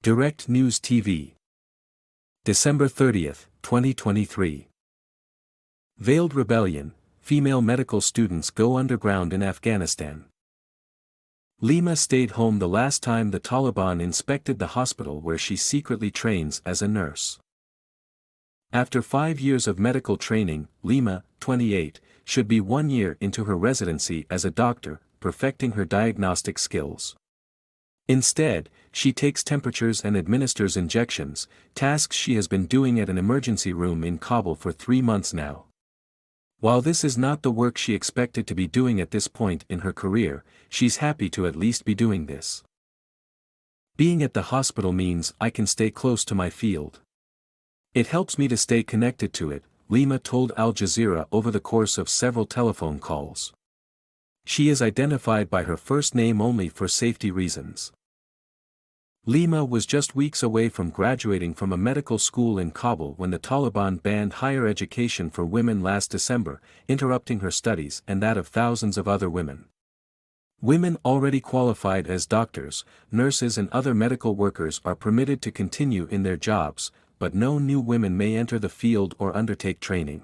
Direct News TV. December 30, 2023. Veiled Rebellion, female medical students go underground in Afghanistan. Lima stayed home the last time the Taliban inspected the hospital where she secretly trains as a nurse. After 5 years of medical training, Lima, 28, should be 1 year into her residency as a doctor, perfecting her diagnostic skills. Instead, she takes temperatures and administers injections, tasks she has been doing at an emergency room in Kabul for 3 months now. While this is not the work she expected to be doing at this point in her career, she's happy to at least be doing this. Being at the hospital means I can stay close to my field. It helps me to stay connected to it, Lima told Al Jazeera over the course of several telephone calls. She is identified by her first name only for safety reasons. Lima was just weeks away from graduating from a medical school in Kabul when the Taliban banned higher education for women last December, interrupting her studies and that of thousands of other women. Women already qualified as doctors, nurses and other medical workers are permitted to continue in their jobs, but no new women may enter the field or undertake training.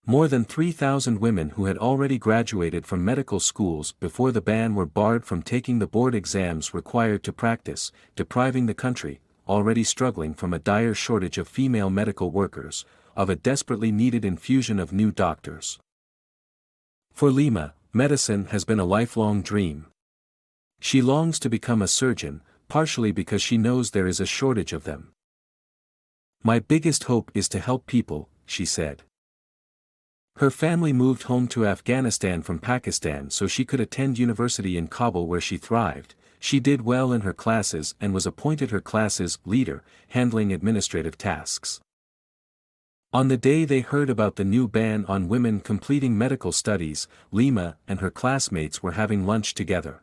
More than 3,000 women who had already graduated from medical schools before the ban were barred from taking the board exams required to practice, depriving the country, already struggling from a dire shortage of female medical workers, of a desperately needed infusion of new doctors. For Lima, medicine has been a lifelong dream. She longs to become a surgeon, partially because she knows there is a shortage of them. "My biggest hope is to help people," she said. Her family moved home to Afghanistan from Pakistan so she could attend university in Kabul where she thrived. She did well in her classes and was appointed her class's leader, handling administrative tasks. On the day they heard about the new ban on women completing medical studies, Lima and her classmates were having lunch together.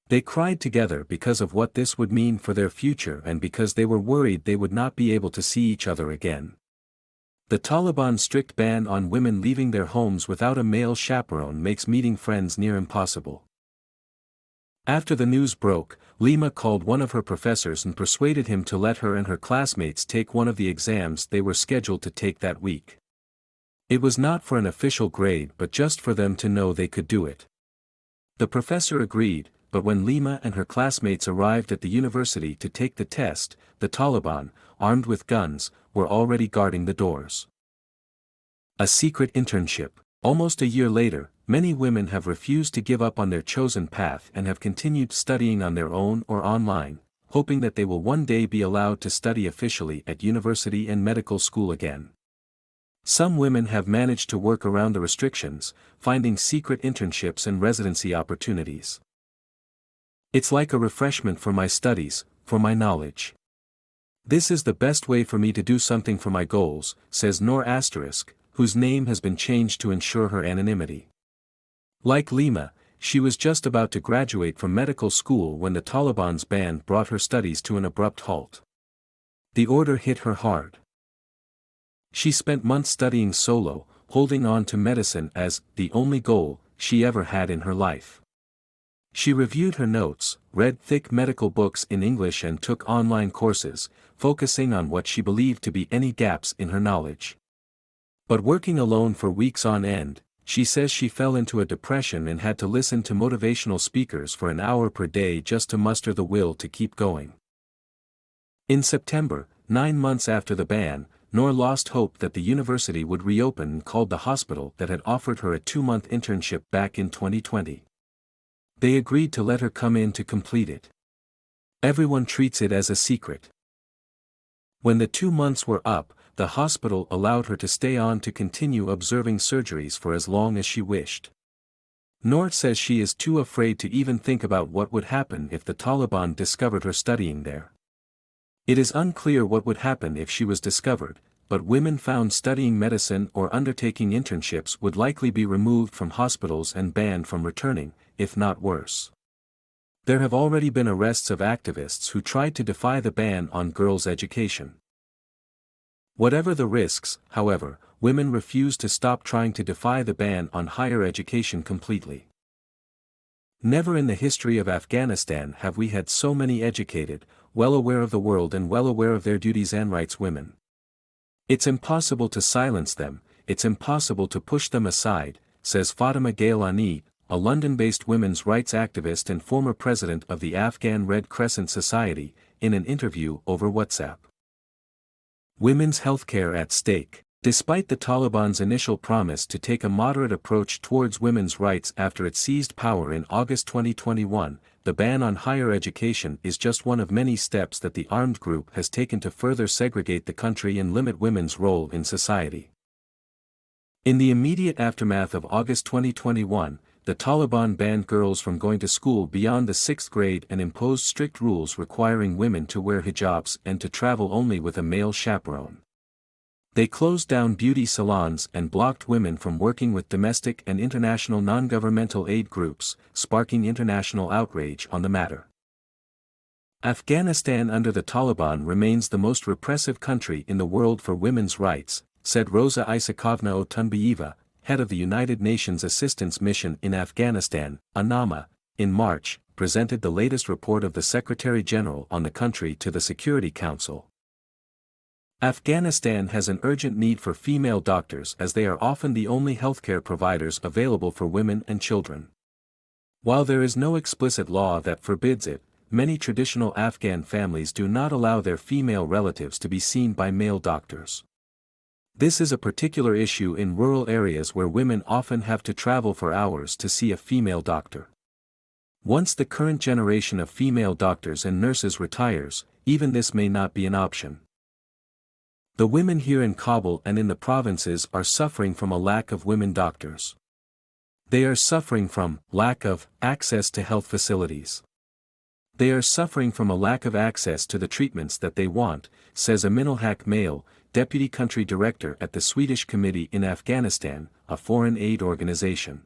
They cried together because of what this would mean for their future and because they were worried they would not be able to see each other again. The Taliban's strict ban on women leaving their homes without a male chaperone makes meeting friends near impossible. After the news broke, Lima called one of her professors and persuaded him to let her and her classmates take one of the exams they were scheduled to take that week. It was not for an official grade but just for them to know they could do it. The professor agreed, but when Lima and her classmates arrived at the university to take the test, the Taliban, armed with guns, were already guarding the doors. A secret internship. Almost a year later, many women have refused to give up on their chosen path and have continued studying on their own or online, hoping that they will one day be allowed to study officially at university and medical school again. Some women have managed to work around the restrictions, finding secret internships and residency opportunities. "It's like a refreshment for my studies, for my knowledge. This is the best way for me to do something for my goals," says Noor *, whose name has been changed to ensure her anonymity. Like Lima, she was just about to graduate from medical school when the Taliban's ban brought her studies to an abrupt halt. The order hit her hard. She spent months studying solo, holding on to medicine as the only goal she ever had in her life. She reviewed her notes, read thick medical books in English and took online courses, focusing on what she believed to be any gaps in her knowledge. But working alone for weeks on end, she says she fell into a depression and had to listen to motivational speakers for an hour per day just to muster the will to keep going. In September, 9 months after the ban, Noor lost hope that the university would reopen and called the hospital that had offered her a 2-month internship back in 2020. They agreed to let her come in to complete it. Everyone treats it as a secret. When the 2 months were up, the hospital allowed her to stay on to continue observing surgeries for as long as she wished. Noor says she is too afraid to even think about what would happen if the Taliban discovered her studying there. It is unclear what would happen if she was discovered, but women found studying medicine or undertaking internships would likely be removed from hospitals and banned from returning, if not worse. There have already been arrests of activists who tried to defy the ban on girls' education. Whatever the risks, however, women refuse to stop trying to defy the ban on higher education completely. Never in the history of Afghanistan have we had so many educated, well aware of the world and well aware of their duties and rights women. It's impossible to silence them, it's impossible to push them aside, says Fatima Gailani, a London-based women's rights activist and former president of the Afghan Red Crescent Society, in an interview over WhatsApp. Women's healthcare at stake. Despite the Taliban's initial promise to take a moderate approach towards women's rights after it seized power in August 2021, the ban on higher education is just one of many steps that the armed group has taken to further segregate the country and limit women's role in society. In the immediate aftermath of August 2021, the Taliban banned girls from going to school beyond the 6th grade and imposed strict rules requiring women to wear hijabs and to travel only with a male chaperone. They closed down beauty salons and blocked women from working with domestic and international non-governmental aid groups, sparking international outrage on the matter. Afghanistan under the Taliban remains the most repressive country in the world for women's rights, said Rosa Isakovna Otunbayeva, head of the United Nations Assistance Mission in Afghanistan, UNAMA, in March, presented the latest report of the Secretary-General on the country to the Security Council. Afghanistan has an urgent need for female doctors as they are often the only healthcare providers available for women and children. While there is no explicit law that forbids it, many traditional Afghan families do not allow their female relatives to be seen by male doctors. This is a particular issue in rural areas where women often have to travel for hours to see a female doctor. Once the current generation of female doctors and nurses retires, even this may not be an option. The women here in Kabul and in the provinces are suffering from a lack of women doctors. They are suffering from lack of access to health facilities. They are suffering from a lack of access to the treatments that they want, says Aminulhaq Mail, Deputy Country Director at the Swedish Committee in Afghanistan, a foreign aid organization.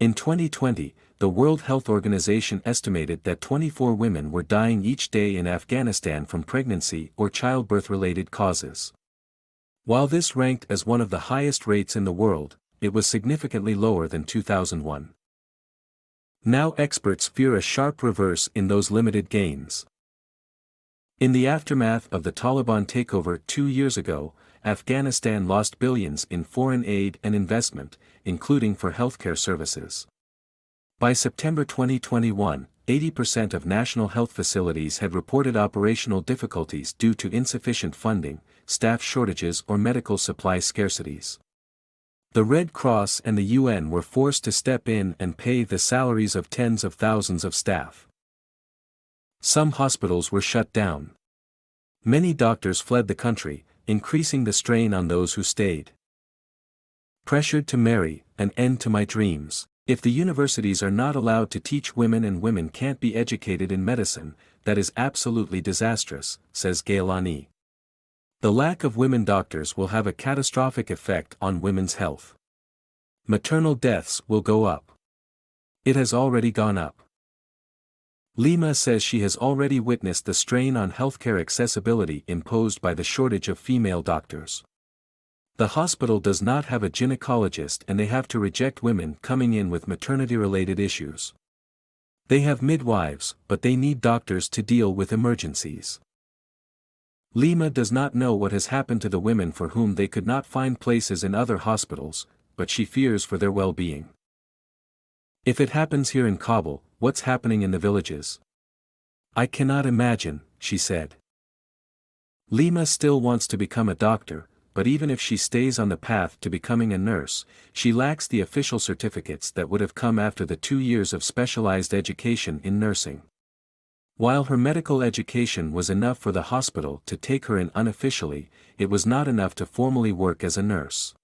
In 2020, the World Health Organization estimated that 24 women were dying each day in Afghanistan from pregnancy or childbirth-related causes. While this ranked as one of the highest rates in the world, it was significantly lower than 2001. Now experts fear a sharp reverse in those limited gains. In the aftermath of the Taliban takeover 2 years ago, Afghanistan lost billions in foreign aid and investment, including for healthcare services. By September 2021, 80% of national health facilities had reported operational difficulties due to insufficient funding, staff shortages or medical supply scarcities. The Red Cross and the UN were forced to step in and pay the salaries of tens of thousands of staff. Some hospitals were shut down. Many doctors fled the country, increasing the strain on those who stayed. Pressured to marry, an end to my dreams. If the universities are not allowed to teach women and women can't be educated in medicine, that is absolutely disastrous, says Gailani. The lack of women doctors will have a catastrophic effect on women's health. Maternal deaths will go up. It has already gone up. Lima says she has already witnessed the strain on healthcare accessibility imposed by the shortage of female doctors. The hospital does not have a gynecologist and they have to reject women coming in with maternity-related issues. They have midwives, but they need doctors to deal with emergencies. Lima does not know what has happened to the women for whom they could not find places in other hospitals, but she fears for their well-being. If it happens here in Kabul, what's happening in the villages? I cannot imagine, she said. Lima still wants to become a doctor, but even if she stays on the path to becoming a nurse, she lacks the official certificates that would have come after the 2 years of specialized education in nursing. While her medical education was enough for the hospital to take her in unofficially, it was not enough to formally work as a nurse.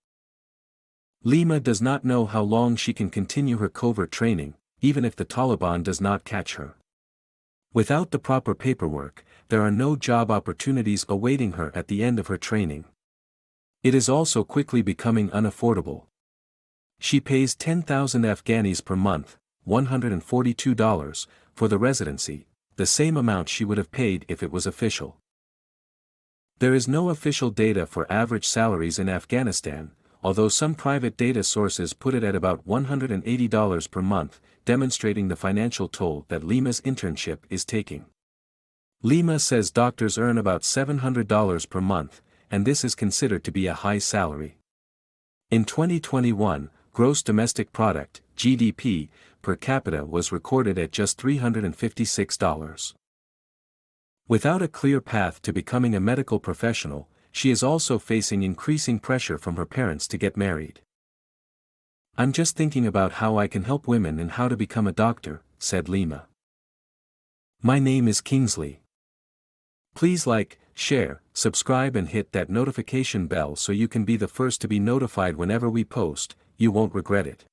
Lima does not know how long she can continue her covert training, even if the Taliban does not catch her. Without the proper paperwork, there are no job opportunities awaiting her at the end of her training. It is also quickly becoming unaffordable. She pays 10,000 Afghanis per month, $142, for the residency, the same amount she would have paid if it was official. There is no official data for average salaries in Afghanistan, although some private data sources put it at about $180 per month, demonstrating the financial toll that Lima's internship is taking. Lima says doctors earn about $700 per month, and this is considered to be a high salary. In 2021, gross domestic product, GDP, per capita was recorded at just $356. Without a clear path to becoming a medical professional, she is also facing increasing pressure from her parents to get married. "I'm just thinking about how I can help women and how to become a doctor," said Lima. My name is Kingsley. Please like, share, subscribe and hit that notification bell so you can be the first to be notified whenever we post. You won't regret it.